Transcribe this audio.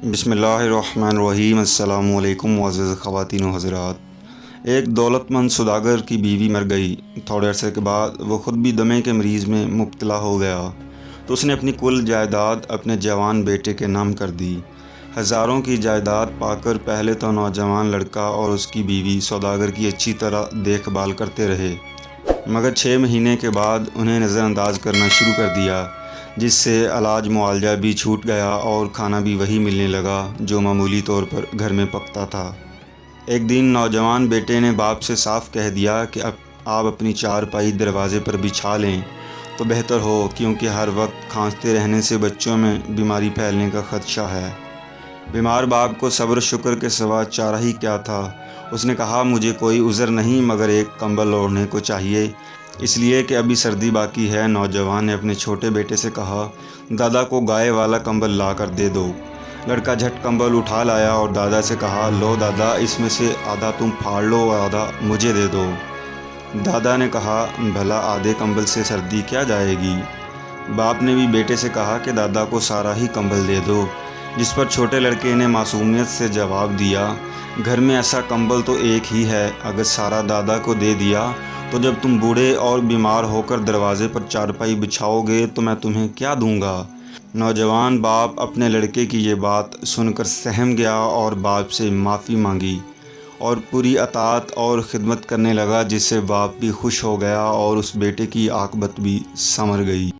بسم اللہ الرحمن الرحیم۔ السلام علیکم معزز خواتین و حضرات۔ ایک دولت مند سوداگر کی بیوی مر گئی۔ تھوڑے عرصے کے بعد وہ خود بھی دمے کے مریض میں مبتلا ہو گیا تو اس نے اپنی کل جائیداد اپنے جوان بیٹے کے نام کر دی۔ ہزاروں کی جائیداد پا کر پہلے تو نوجوان لڑکا اور اس کی بیوی سوداگر کی اچھی طرح دیکھ بھال کرتے رہے، مگر 6 مہینے کے بعد انہیں نظر انداز کرنا شروع کر دیا، جس سے علاج معالجہ بھی چھوٹ گیا اور کھانا بھی وہی ملنے لگا جو معمولی طور پر گھر میں پکتا تھا۔ ایک دن نوجوان بیٹے نے باپ سے صاف کہہ دیا کہ اب آپ اپنی چارپائی دروازے پر بچھا لیں تو بہتر ہو، کیونکہ ہر وقت کھانستے رہنے سے بچوں میں بیماری پھیلنے کا خدشہ ہے۔ بیمار باپ کو صبر و شکر کے سوا چارہ ہی کیا تھا۔ اس نے کہا، مجھے کوئی عذر نہیں مگر ایک کمبل اوڑھنے کو چاہیے، اس لیے کہ ابھی سردی باقی ہے۔ نوجوان نے اپنے چھوٹے بیٹے سے کہا، دادا کو گائے والا کمبل لا کر دے دو۔ لڑکا جھٹ کمبل اٹھا لایا اور دادا سے کہا، لو دادا، اس میں سے آدھا تم پھاڑ لو اور آدھا مجھے دے دو۔ دادا نے کہا، بھلا آدھے کمبل سے سردی کیا جائے گی؟ باپ نے بھی بیٹے سے کہا کہ دادا کو سارا ہی کمبل دے دو، جس پر چھوٹے لڑکے نے معصومیت سے جواب دیا، گھر میں ایسا کمبل تو ایک ہی ہے، اگر سارا دادا کو دے دیا تو جب تم بوڑھے اور بیمار ہو کر دروازے پر چارپائی بچھاؤ گے تو میں تمہیں کیا دوں گا؟ نوجوان باپ اپنے لڑکے کی یہ بات سن کر سہم گیا اور باپ سے معافی مانگی اور پوری اطاعت اور خدمت کرنے لگا، جس سے باپ بھی خوش ہو گیا اور اس بیٹے کی عاقبت بھی سنور گئی۔